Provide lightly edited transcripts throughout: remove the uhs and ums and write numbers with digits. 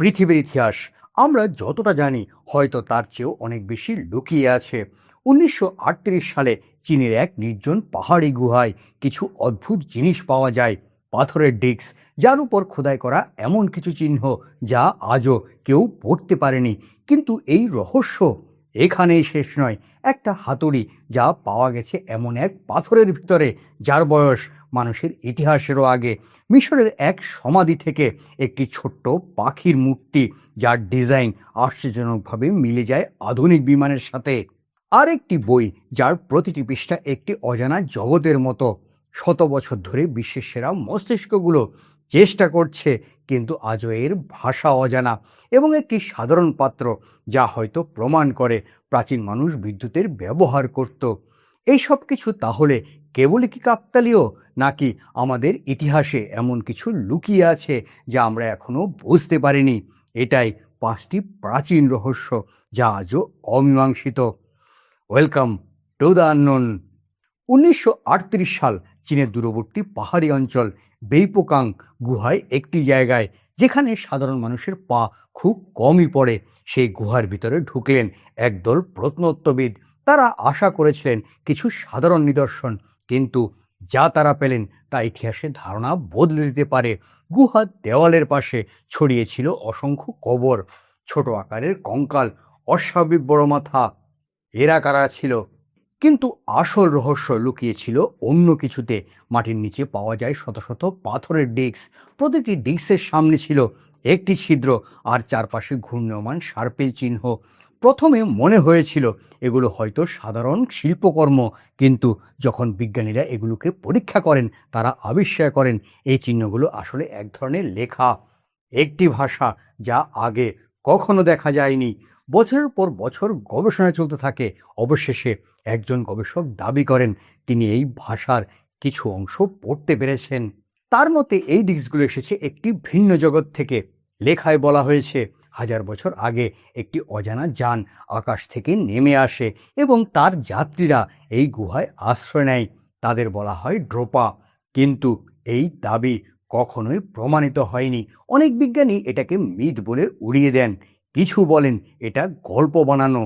পৃথিবীর ইতিহাস আমরা যতটা জানি হয়তো তার চেয়েও অনেক বেশি লুকিয়ে আছে। ১৯৩৮ সালে চীনের এক নির্জন পাহাড়ি গুহায় কিছু অদ্ভুত জিনিস পাওয়া যায়। পাথরের ডিস্ক, যার উপর খোদাই করা এমন কিছু চিহ্ন যা আজও কেউ পড়তে পারেনি। কিন্তু এই রহস্য এখানেই শেষ নয়। একটা হাতুড়ি যা পাওয়া গেছে এমন এক পাথরের ভিতরে যার বয়স মানুষের ইতিহাসেরও আগে। মিশরের এক সমাধি থেকে একটি ছোট্ট পাখির মূর্তি যার ডিজাইন আশ্চর্যজনকভাবে মিলে যায় আধুনিক বিমানের সাথে। আর একটি বই যার প্রতিটি পৃষ্ঠা একটি অজানা জগতের মতো। শত বছর ধরে বিশ্বের সেরা মস্তিষ্কগুলো চেষ্টা করছে, কিন্তু আজও এর ভাষা অজানা। এবং একটি সাধারণ পাত্র যা হয়তো প্রমাণ করে প্রাচীন মানুষ বিদ্যুতের ব্যবহার করত। এই সব কিছু তাহলে কেবলই কি কাকতালীয়, নাকি আমাদের ইতিহাসে এমন কিছু লুকিয়ে আছে যা আমরা এখনো বুঝতে পারিনি? এটাই ৫টি প্রাচীন রহস্য যা আজও অমীমাংসিত। Welcome to the unknown. ১৯৩৮ সাল চীনের দূরবর্তী পাহাড়ি অঞ্চল বেইপোকাং গুহায় একটি জায়গায় যেখানে সাধারণ মানুষের পা খুব কমই পড়ে, সেই গুহার ভিতরে ঢুকলেন একদল প্রত্নতত্ত্ববিদ। তারা আশা করেছিলেন কিছু সাধারণ নিদর্শন, কিন্তু যা তারা পেলেন তা ইতিহাসের ধারণা বদলে দিতে পারে। গুহার দেওয়ালের পাশে ছড়িয়ে ছিল অসংখ্য কবর, ছোট আকারের কঙ্কাল, অস্বাভাবিক বড় মাথা। এরা কারা ছিল? কিন্তু আসল রহস্য লুকিয়ে ছিল অন্য কিছুতে। মাটির নিচে পাওয়া যায় শত শত পাথরের ডিস্ক। প্রতিটি ডিস্কের সামনে ছিল একটি ছিদ্র, আর চারপাশে ঘূর্ণয়মান সার্পেল চিহ্ন। প্রথমে মনে হয়েছিল এগুলো হয়তো সাধারণ শিল্পকর্ম, কিন্তু যখন বিজ্ঞানীরা এগুলোকে পরীক্ষা করেন তারা আবিষ্কার করেন এই চিহ্নগুলো আসলে এক ধরনের লেখা, একটি ভাষা যা আগে কখনো দেখা যায়নি। বছরের পর বছর গবেষণা চলতে থাকে। অবশেষে একজন গবেষক দাবি করেন তিনি এই ভাষার কিছু অংশ পড়তে পেরেছেন। তার মতে এই ডিস্কগুলো এসেছে একটি ভিন্ন জগৎ থেকে। লেখায় বলা হয়েছে ১০০০ বছর আগে একটি অজানা যান আকাশ থেকে নেমে আসে এবং তার যাত্রীরা এই গুহায় আশ্রয় নেয়। তাদের বলা হয় ড্রোপা। কিন্তু এই দাবি কখনোই প্রমাণিত হয়নি। অনেক বিজ্ঞানী এটাকে মিথ বলে উড়িয়ে দেন। কিছু বলেন এটা গল্প বানানো,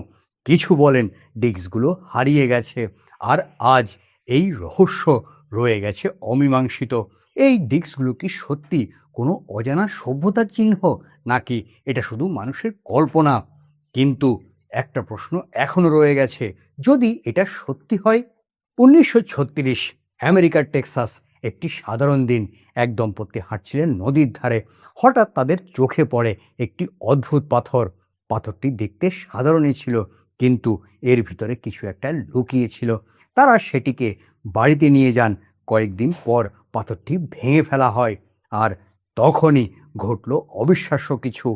কিছু বলেন ডিস্কগুলো হারিয়ে গেছে। আর আজ এই রহস্য রয়ে গেছে অমীমাংসিত। এই ডিস্কগুলো কি সত্যি কোনো অজানা সভ্যতার চিহ্ন, নাকি এটা শুধু মানুষের কল্পনা? কিন্তু একটা প্রশ্ন এখনো রয়ে গেছে, যদি এটা সত্যি হয়। ১৯৩৬ আমেরিকার টেক্সাস একটি সাধারণ দিন। এক দম্পতি হাঁটছিলেন নদীর ধারে। হঠাৎ তাদের চোখে পড়ে একটি অদ্ভুত পাথর। পাথরটি দেখতে সাধারণই ছিল, কিন্তু এর ভিতরে কিছু একটা লুকিয়ে ছিল। তারা সেটিকে বাড়িতে নিয়ে যান। কয়েকদিন পর পাথরটি ভেঙে ফেলা হয়, আর তখনই ঘটল অবিশ্বাস্য কিছু।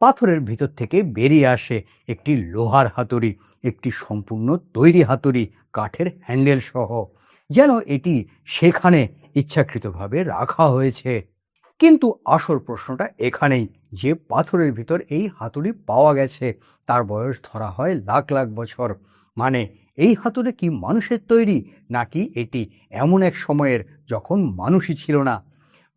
পাথরের ভিতর থেকে বেরিয়ে আসে একটি লোহার হাতুড়ি, একটি সম্পূর্ণ তৈরি হাতুড়ি, কাঠের হ্যান্ডেল সহ, যেন এটি সেখানে ইচ্ছাকৃতভাবে রাখা হয়েছে। কিন্তু আসল প্রশ্নটা এখানেই, যে পাথরের ভিতর এই হাতুড়ি পাওয়া গেছে তার বয়স ধরা হয় লাখ লাখ বছর। মানে এই হাতুড়ি কি মানুষের তৈরি, নাকি এটি এমন এক সময়ের যখন মানুষই ছিল না?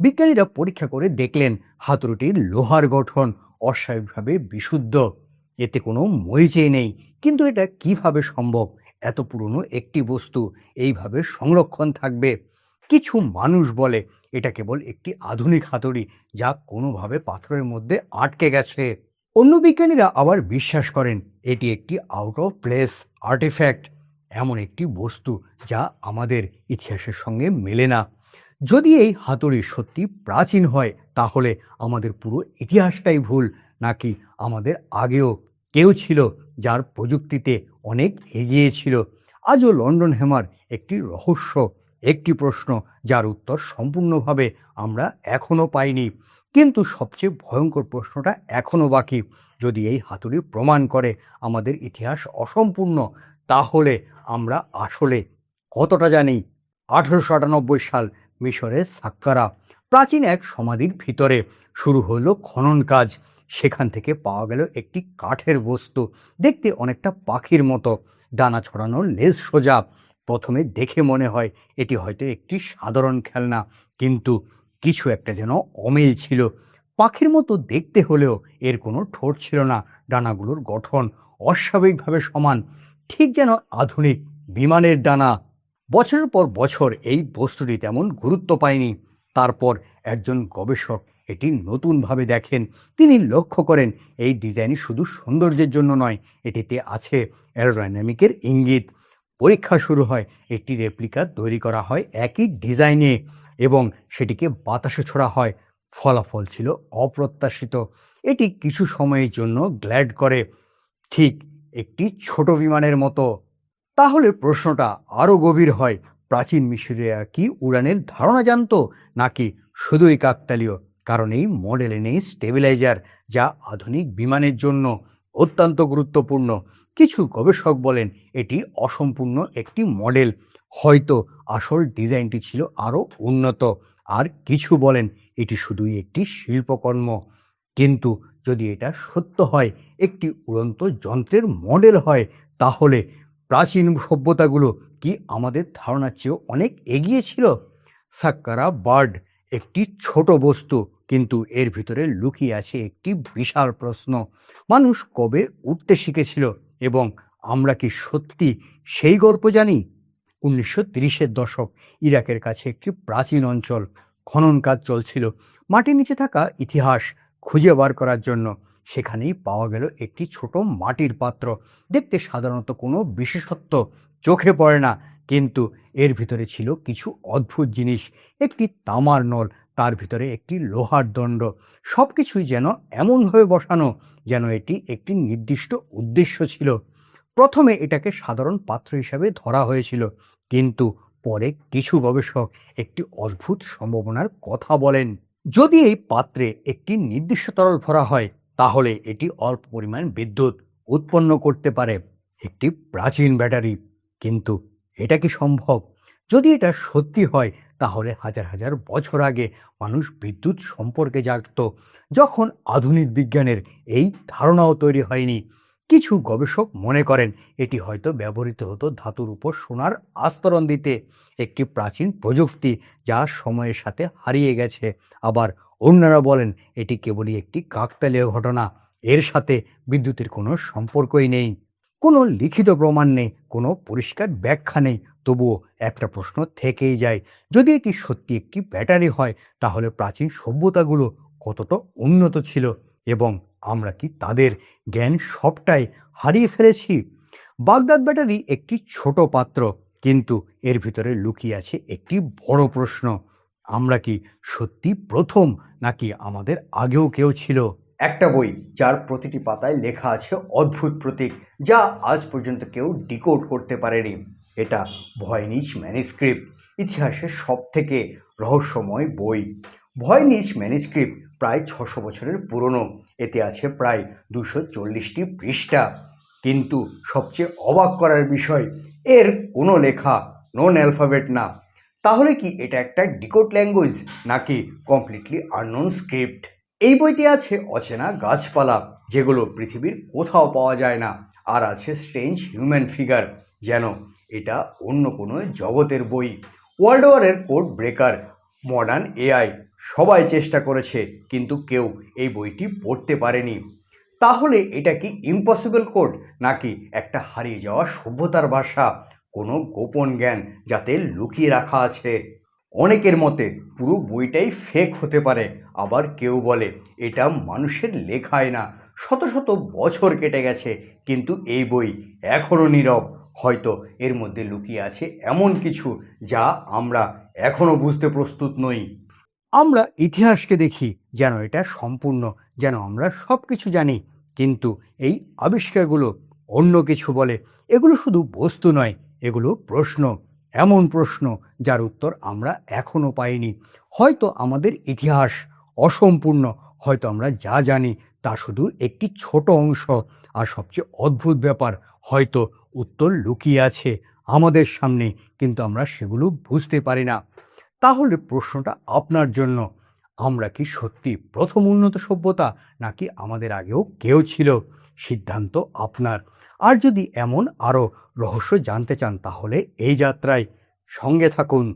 বিজ্ঞানীরা পরীক্ষা করে দেখলেন হাতুড়িটির লোহার গঠন অস্বাভাবিকভাবে বিশুদ্ধ, এতে কোনো মরিচই নেই। কিন্তু এটা কিভাবে সম্ভব? এত পুরনো একটি বস্তু এইভাবে সংরক্ষণ থাকবে? কিছু মানুষ বলে এটা কেবল একটি আধুনিক হাতুড়ি যা কোনোভাবে পাথরের মধ্যে আটকে গেছে। অন্য বিজ্ঞানীরা আবার বিশ্বাস করেন এটি একটি আউট অফ প্লেস আর্টিফ্যাক্ট, এমন একটি বস্তু যা আমাদের ইতিহাসের সঙ্গে মেলে না। যদি এই হাতুড়ি সত্যি প্রাচীন হয় তাহলে আমাদের পুরো ইতিহাসটাই ভুল, নাকি আমাদের আগেও কেউ ছিল যার প্রযুক্তিতে অনেক এগিয়ে ছিল? আজও লন্ডন হ্যামার একটি রহস্য, একটি প্রশ্ন যার উত্তর সম্পূর্ণভাবে আমরা এখনও পাইনি। কিন্তু সবচেয়ে ভয়ঙ্কর প্রশ্নটা এখনও বাকি। যদি এই হাতুড়ি প্রমাণ করে আমাদের ইতিহাস অসম্পূর্ণ, তাহলে আমরা আসলে কতটা জানি? ১৮৯৮ সাল মিশরের সাক্কারা প্রাচীন এক সমাধির ভিতরে শুরু হলো খনন কাজ। সেখান থেকে পাওয়া গেল একটি কাঠের বস্তু, দেখতে অনেকটা পাখির মতো, ডানা ছড়ানো, লেজ সোজা। প্রথমে দেখে মনে হয় এটি হয়তো একটি সাধারণ খেলনা, কিন্তু কিছু একটা যেন অমিল ছিল। পাখির মতো দেখতে হলেও এর কোনো ঠোঁট ছিল না। ডানাগুলোর গঠন অস্বাভাবিকভাবে সমান, ঠিক যেন আধুনিক বিমানের ডানা। বছরের পর বছর এই বস্তুটি তেমন গুরুত্ব পায়নি। তারপর একজন গবেষক এটি নতুনভাবে দেখেন। তিনি লক্ষ্য করেন এই ডিজাইন শুধু সৌন্দর্যের জন্য নয়, এটিতে আছে অ্যারোডাইনামিকের ইঙ্গিত। পরীক্ষা শুরু হয়, একটি রেপ্লিকা তৈরি করা হয় একই ডিজাইনে এবং সেটিকে বাতাসে ছোড়া হয়। ফলাফল ছিল অপ্রত্যাশিত। এটি কিছু সময়ের জন্য গ্ল্যাড করে, ঠিক একটি ছোট বিমানের মতো। তাহলে প্রশ্নটা আরও গভীর হয়, প্রাচীন মিশরীয়রা কি উড়ানের ধারণা জানতো, নাকি শুধুই কাকতালীয়? কারণ এই মডেলে নেই স্টেবিলাইজার, যা আধুনিক বিমানের জন্য অত্যন্ত গুরুত্বপূর্ণ। কিছু গবেষক বলেন এটি অসম্পূর্ণ একটি মডেল, হয়তো আসল ডিজাইনটি ছিল আরও উন্নত। আর কিছু বলেন এটি শুধুই একটি শিল্পকর্ম। কিন্তু যদি এটা সত্য হয়, একটি উড়ন্ত যন্ত্রের মডেল হয়, তাহলে প্রাচীন সভ্যতাগুলো কি আমাদের ধারণার চেয়েও অনেক এগিয়ে ছিল? সাক্কারা বার্ড একটি ছোট বস্তু, কিন্তু এর ভিতরে লুকিয়ে আছে একটি বিশাল প্রশ্ন। মানুষ কবে উঠতে শিখেছিল, এবং আমরা কি সত্যি সেই গল্প জানি? 1930-এর দশক, ইরাকের কাছে একটি প্রাচীন অঞ্চল। খনন কাজ চলছিল মাটির নিচে থাকা ইতিহাস খুঁজে বার করার জন্য। সেখানেই পাওয়া গেল একটি ছোট মাটির পাত্র। দেখতে সাধারণত কোনো বিশেষত্ব চোখে পড়ে না, কিন্তু এর ভিতরে ছিল কিছু অদ্ভুত জিনিস। একটি তামার নল, তার ভিতরে একটি লোহার দণ্ড। সব কিছুই যেন এমনভাবে বসানো যেন এটি একটি নির্দিষ্ট উদ্দেশ্য ছিল। প্রথমে এটাকে সাধারণ পাত্র হিসাবে ধরা হয়েছিল, কিন্তু পরে কিছু গবেষক একটি অদ্ভুত সম্ভাবনার কথা বলেন। যদি এই পাত্রে একটি নির্দিষ্ট তরল ভরা হয়, তাহলে এটি অল্প পরিমাণ বিদ্যুৎ উৎপন্ন করতে পারে, একটি প্রাচীন ব্যাটারি। কিন্তু এটা কি সম্ভব? যদি এটা সত্যি হয়, তাহলে হাজার হাজার বছর আগে মানুষ বিদ্যুৎ সম্পর্কে জানত, যখন আধুনিক বিজ্ঞানের এই ধারণাও তৈরি হয়নি। কিছু গবেষক মনে করেন এটি হয়তো ব্যবহৃত হতো ধাতুর উপর সোনার আস্তরণ দিতে, একটি প্রাচীন প্রযুক্তি যা সময়ের সাথে হারিয়ে গেছে। আবার অন্যরা বলেন এটি কেবলই একটি কাকতালীয় ঘটনা, এর সাথে বিদ্যুতের কোনো সম্পর্কই নেই। কোনো লিখিত প্রমাণ নেই, কোনো পরিষ্কার ব্যাখ্যা নেই। তবুও একটা প্রশ্ন থেকেই যায়, যদি এটি সত্যি একটি ব্যাটারি হয়, তাহলে প্রাচীন সভ্যতাগুলো কতটা উন্নত ছিল, এবং আমরা কি তাদের জ্ঞান সবটাই হারিয়ে ফেলেছি? বাগদাদ ব্যাটারি একটি ছোট পাত্র, কিন্তু এর ভিতরে লুকিয়ে আছে একটি বড় প্রশ্ন। আমরা কি সত্যি প্রথম, নাকি আমাদের আগেও কেউ ছিল? একটা বই যার প্রতিটি পাতায় লেখা আছে অদ্ভুত প্রতীক, যা আজ পর্যন্ত কেউ ডিকোড করতে পারেনি। এটা ভয়নিচ ম্যানুস্ক্রিপ্ট, ইতিহাসের সবথেকে রহস্যময় বই। ভয়নিচ ম্যানুস্ক্রিপ্ট প্রায় 600 বছরের পুরনো। এতে আছে প্রায় 240টি পৃষ্ঠা। কিন্তু সবচেয়ে অবাক করার বিষয়, এর কোনো লেখা নন অ্যালফাবেট না। তাহলে কি এটা একটা ডিকোড ল্যাঙ্গুয়েজ, নাকি কমপ্লিটলি আননোন স্ক্রিপ্ট? এই বইতে আছে অচেনা গাছপালা, যেগুলো পৃথিবীর কোথাও পাওয়া যায় না। আর আছে স্ট্রেঞ্জ হিউম্যান ফিগার, যেন এটা অন্য কোনো জগতের বই। ওয়ার্ল্ড ওয়ারের কোড ব্রেকার, মডার্ন এআই, সবাই চেষ্টা করেছে, কিন্তু কেউ এই বইটি পড়তে পারেনি। তাহলে এটা কি ইম্পসিবল কোড, নাকি একটা হারিয়ে যাওয়া সভ্যতার ভাষা, কোনো গোপন জ্ঞান যাতে লুকিয়ে রাখা আছে? অনেকের মতে পুরো বইটাই ফেক হতে পারে। আবার কেউ বলে এটা মানুষের লেখাই না, শত শত বছর কেটে গেছে, কিন্তু এই বই এখনও নীরব। হয়তো এর মধ্যে লুকিয়ে আছে এমন কিছু যা আমরা এখনও বুঝতে প্রস্তুত নই। আমরা ইতিহাসকে দেখি যেন এটা সম্পূর্ণ, যেন আমরা সব কিছু জানি, কিন্তু এই আবিষ্কারগুলো অন্য কিছু বলে। এগুলো শুধু বস্তু নয়, এগুলো প্রশ্ন, এমন প্রশ্ন যার উত্তর আমরা এখনও পাইনি। হয়তো আমাদের ইতিহাস অসম্পূর্ণ, হয়তো আমরা যা জানি তা শুধু একটি ছোট অংশ। আর সবচেয়ে অদ্ভুত ব্যাপার, হয়তো উত্তর লুকিয়ে আছে আমাদের সামনে, কিন্তু আমরা সেগুলো বুঝতে পারি না। তাহলে প্রশ্নটা আপনার জন্য, আমরা কি সত্যি প্রথম উন্নত সভ্যতা, নাকি আমাদের আগেও কেউ ছিল? সিদ্ধান্ত আপনার। আর যদি এমন আরও রহস্য জানতে চান, তাহলে এই যাত্রায় সঙ্গে থাকুন।